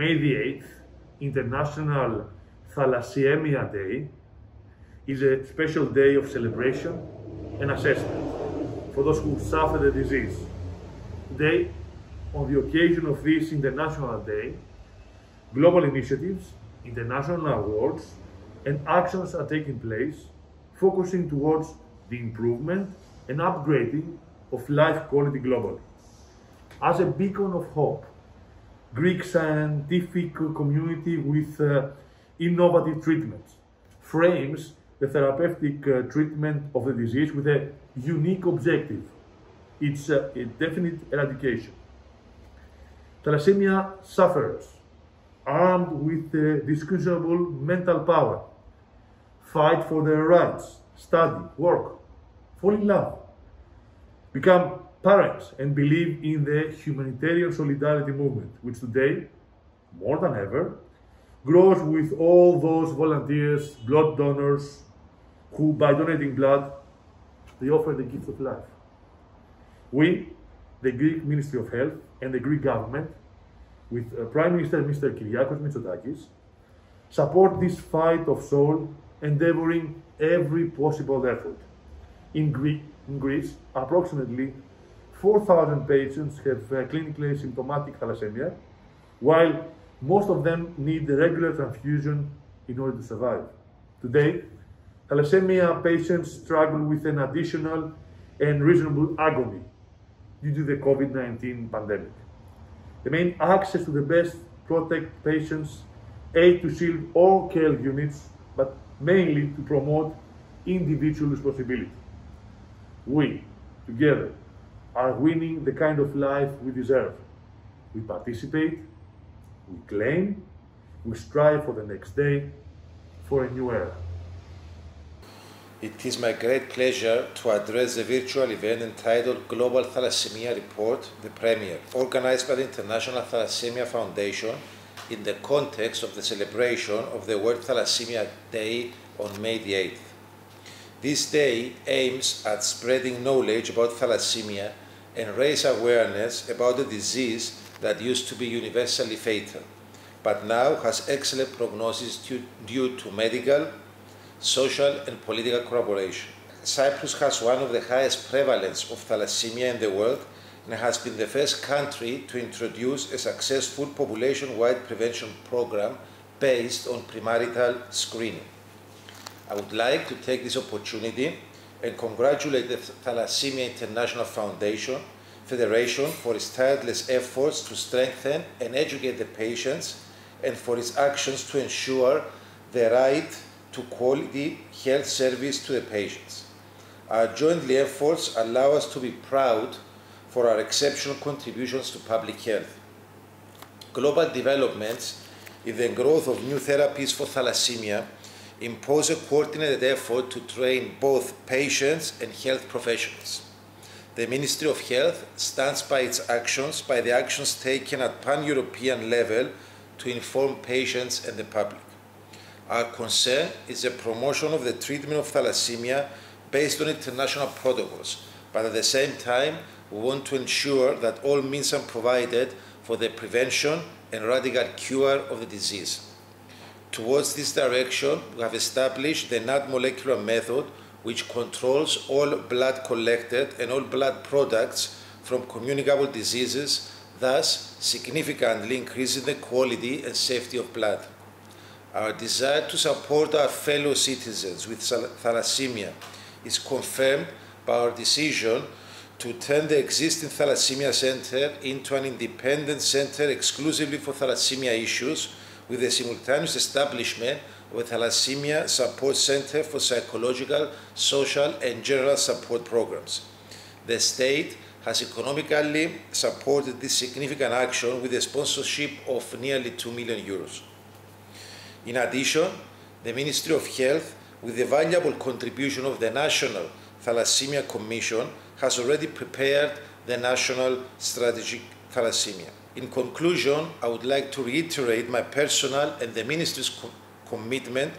May the 8th, International Thalassaemia Day, is a special day of celebration and assessment for those who suffer the disease. Today, on the occasion of this International Day, global initiatives, international awards, and actions are taking place, focusing towards the improvement and upgrading of life quality globally. As a beacon of hope, Greek scientific community with innovative treatments frames the therapeutic treatment of the disease with a unique objective, its definite eradication. Thalassemia sufferers, armed with discussionable mental power, fight for their rights, study, work, fall in love, become parents, and believe in the humanitarian solidarity movement, which today, more than ever, grows with all those volunteers, blood donors, who, by donating blood, they offer the gift of life. We, the Greek Ministry of Health and the Greek government, with Prime Minister Mr. Kikilias, support this fight of soul, endeavoring every possible effort. In Greece, approximately 4,000 patients have clinically symptomatic thalassemia, while most of them need regular transfusion in order to survive. Today, thalassemia patients struggle with an additional and reasonable agony due to the COVID-19 pandemic. The main access to the best protect patients, aid to shield all care units, but mainly to promote individual responsibility. We, together, are winning the kind of life we deserve. We participate, we claim, we strive for the next day, for a new era. It is my great pleasure to address the virtual event entitled Global Thalassemia Report, the premiere, organized by the International Thalassemia Foundation in the context of the celebration of the World Thalassemia Day on May the 8th. This day aims at spreading knowledge about thalassemia and raise awareness about a disease that used to be universally fatal, but now has excellent prognosis due to medical, social and political collaboration. Cyprus has one of the highest prevalence of thalassemia in the world and has been the first country to introduce a successful population-wide prevention program based on premarital screening. I would like to take this opportunity and congratulate the Thalassemia International Federation for its tireless efforts to strengthen and educate the patients and for its actions to ensure the right to quality health service to the patients. Our joint efforts allow us to be proud for our exceptional contributions to public health. Global developments in the growth of new therapies for thalassemia impose a coordinated effort to train both patients and health professionals. The Ministry of Health stands by the actions taken at pan-European level to inform patients and the public. Our concern is the promotion of the treatment of thalassemia based on international protocols, but at the same time, we want to ensure that all means are provided for the prevention and radical cure of the disease. Towards this direction, we have established the NAT molecular method, which controls all blood collected and all blood products from communicable diseases, thus significantly increasing the quality and safety of blood. Our desire to support our fellow citizens with thalassemia is confirmed by our decision to turn the existing Thalassemia Center into an independent center exclusively for thalassemia issues, with the simultaneous establishment of a Thalassemia Support Center for psychological, social, and general support programs. The state has economically supported this significant action with a sponsorship of nearly €2 million. In addition, the Ministry of Health, with the valuable contribution of the National Thalassemia Commission, has already prepared the National Strategic Thalassemia. In conclusion, I would like to reiterate my personal and the Ministry's commitment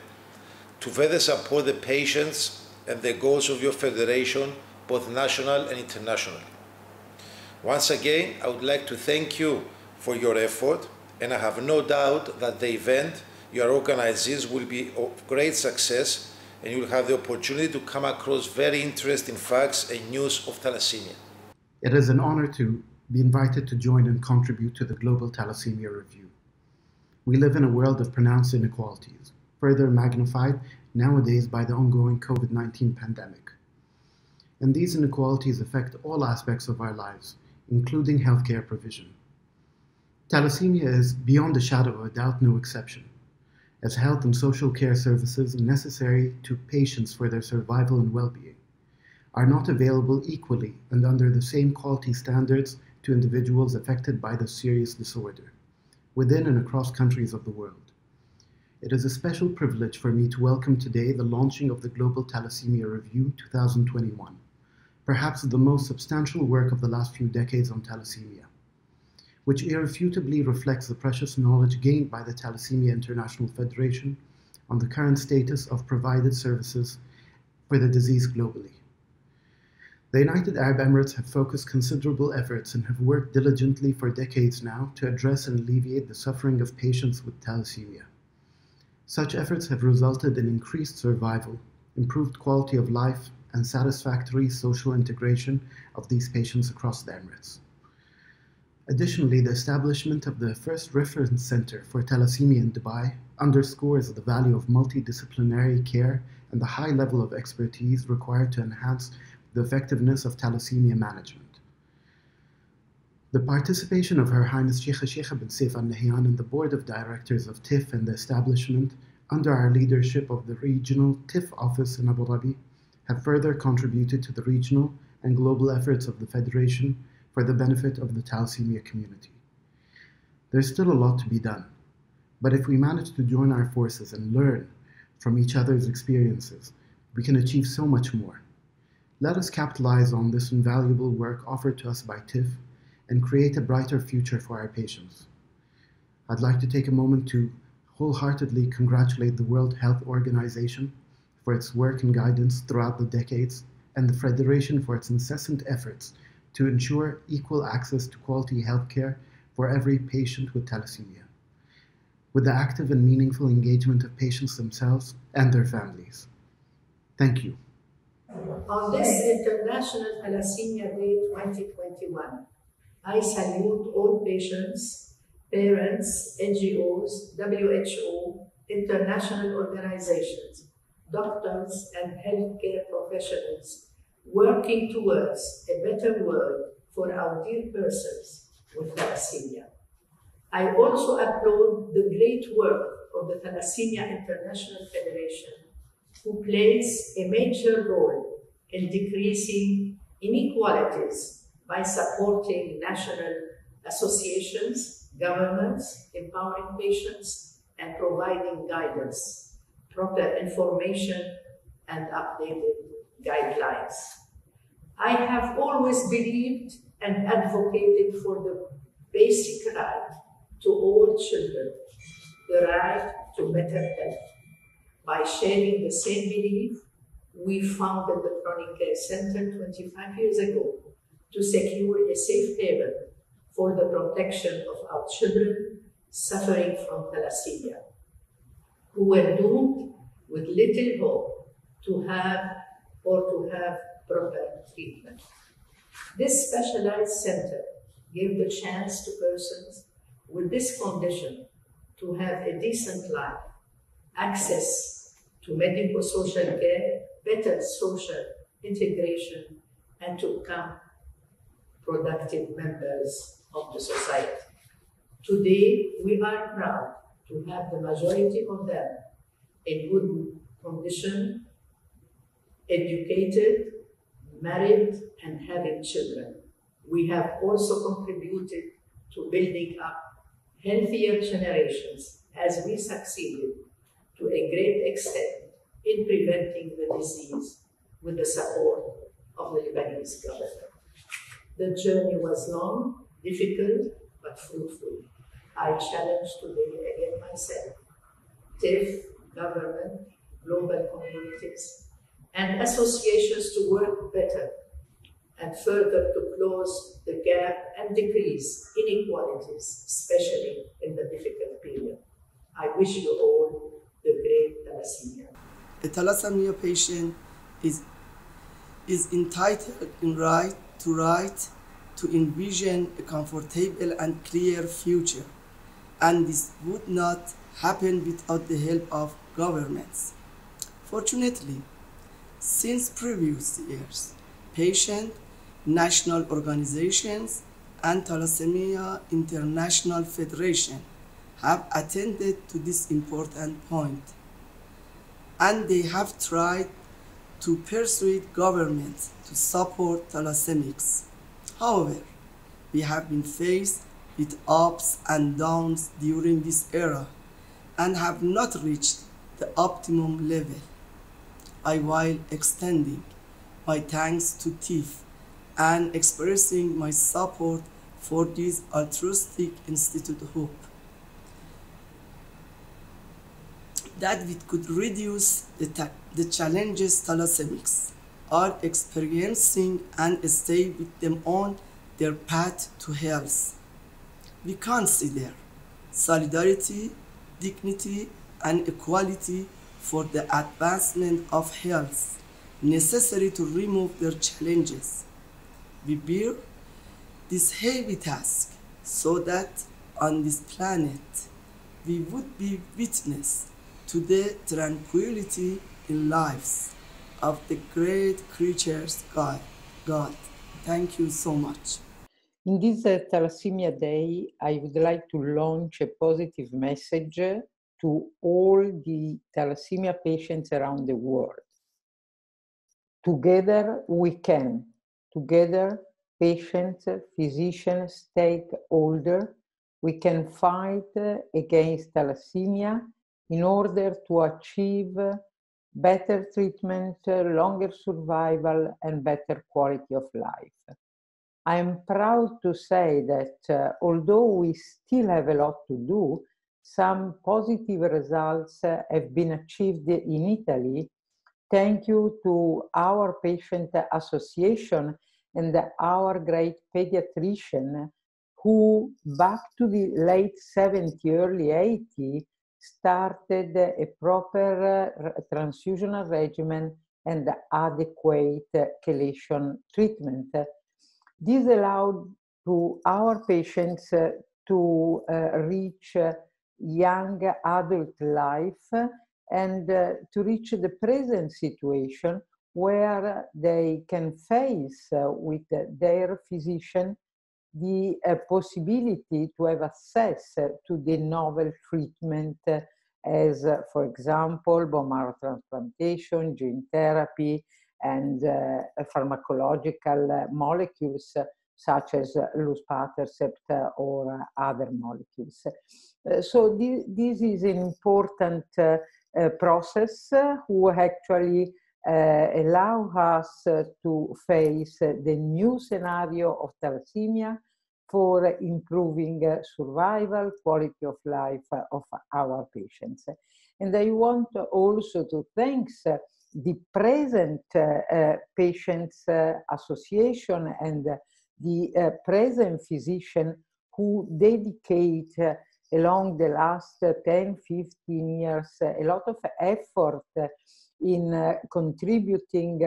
to further support the patients and the goals of your federation, both national and international. Once again, I would like to thank you for your effort and I have no doubt that the event you are organizing will be of great success, and you will have the opportunity to come across very interesting facts and news of thalassemia. It is an honor to be invited to join and contribute to the Global Thalassemia Review. We live in a world of pronounced inequalities, further magnified nowadays by the ongoing COVID-19 pandemic. And these inequalities affect all aspects of our lives, including healthcare provision. Thalassemia is, beyond a shadow of a doubt, no exception, as health and social care services necessary to patients for their survival and well-being are not available equally and under the same quality standards to individuals affected by this serious disorder, within and across countries of the world. It is a special privilege for me to welcome today the launching of the Global Thalassemia Review 2021, perhaps the most substantial work of the last few decades on thalassemia, which irrefutably reflects the precious knowledge gained by the Thalassemia International Federation on the current status of provided services for the disease globally. The United Arab Emirates have focused considerable efforts and have worked diligently for decades now to address and alleviate the suffering of patients with thalassemia. Such efforts have resulted in increased survival, improved quality of life, and satisfactory social integration of these patients across the Emirates. Additionally, the establishment of the first reference center for thalassemia in Dubai underscores the value of multidisciplinary care and the high level of expertise required to enhance the effectiveness of thalassemia management. The participation of Her Highness Sheikh bin Saif Al Nahyan and the Board of Directors of TIF and the establishment under our leadership of the regional TIF office in Abu Dhabi have further contributed to the regional and global efforts of the Federation for the benefit of the thalassemia community. There's still a lot to be done, but if we manage to join our forces and learn from each other's experiences, we can achieve so much more. Let us capitalize on this invaluable work offered to us by TIF and create a brighter future for our patients. I'd like to take a moment to wholeheartedly congratulate the World Health Organization for its work and guidance throughout the decades, and the Federation for its incessant efforts to ensure equal access to quality healthcare for every patient with thalassemia, with the active and meaningful engagement of patients themselves and their families. Thank you. On this International Thalassemia Day 2021, I salute all patients, parents, NGOs, WHO, international organizations, doctors, and healthcare professionals working towards a better world for our dear persons with thalassemia. I also applaud the great work of the Thalassemia International Federation, who plays a major role in decreasing inequalities by supporting national associations, governments, empowering patients, and providing guidance, proper information, and updated guidelines. I have always believed and advocated for the basic right to all children, the right to better health. By sharing the same belief, we founded the Chronic Care Center 25 years ago to secure a safe haven for the protection of our children suffering from thalassemia, who were doomed with little hope to have proper treatment. This specialized center gave the chance to persons with this condition to have a decent life, access to medico-social care, better social integration, and to become productive members of the society. Today, we are proud to have the majority of them in good condition, educated, married, and having children. We have also contributed to building up healthier generations as we succeeded to a great extent in preventing the disease with the support of the Lebanese government. The journey was long, difficult, but fruitful. I challenge today again myself, TIF, government, global communities, and associations to work better and further to close the gap and decrease inequalities, especially in the difficult period. I wish you all the great thalassemia. A thalassemia patient is entitled in right to envision a comfortable and clear future, and this would not happen without the help of governments. Fortunately, since previous years, patient, national organizations, and Thalassemia International Federation have attended to this important point, and they have tried to persuade governments to support thalassemics. However, we have been faced with ups and downs during this era and have not reached the optimum level. While extending my thanks to TIF and expressing my support for this altruistic institute, hope that we could reduce the challenges thalassemics are experiencing and stay with them on their path to health. We consider solidarity, dignity, and equality for the advancement of health necessary to remove their challenges. We bear this heavy task so that on this planet we would be witness to the tranquility in lives of the great creatures God. Thank you so much. In this Thalassemia Day, I would like to launch a positive message to all the thalassemia patients around the world. Together we can. Together, patients, physicians, stakeholders, we can fight against thalassemia in order to achieve better treatment, longer survival, and better quality of life. I am proud to say that although we still have a lot to do, some positive results have been achieved in Italy. Thank you to our patient association and our great pediatrician who, back to the late 70s, early 80s, started a proper transfusional regimen and adequate chelation treatment. This allowed to our patients to reach young adult life and to reach the present situation where they can face with their physician the possibility to have access to the novel treatment as, for example, bone marrow transplantation, gene therapy, and pharmacological molecules such as luspatercept or other molecules. So this is an important process who actually allow us to face the new scenario of thalassemia for improving survival, quality of life of our patients. And I want also to thank the present Patients Association and the present physician who dedicate along the last 10, 15 years a lot of effort in contributing,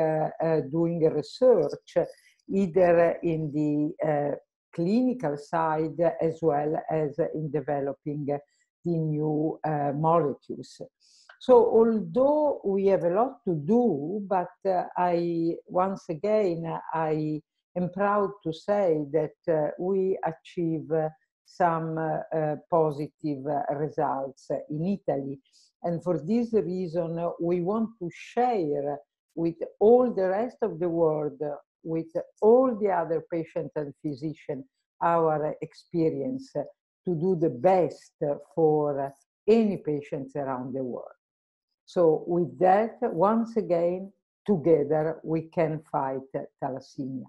doing research, either in the clinical side as well as in developing the new molecules. So although we have a lot to do, but once again, I am proud to say that we achieve some positive results in Italy. And for this reason, we want to share with all the rest of the world, with all the other patients and physicians, our experience to do the best for any patients around the world. So with that, once again, together we can fight thalassemia.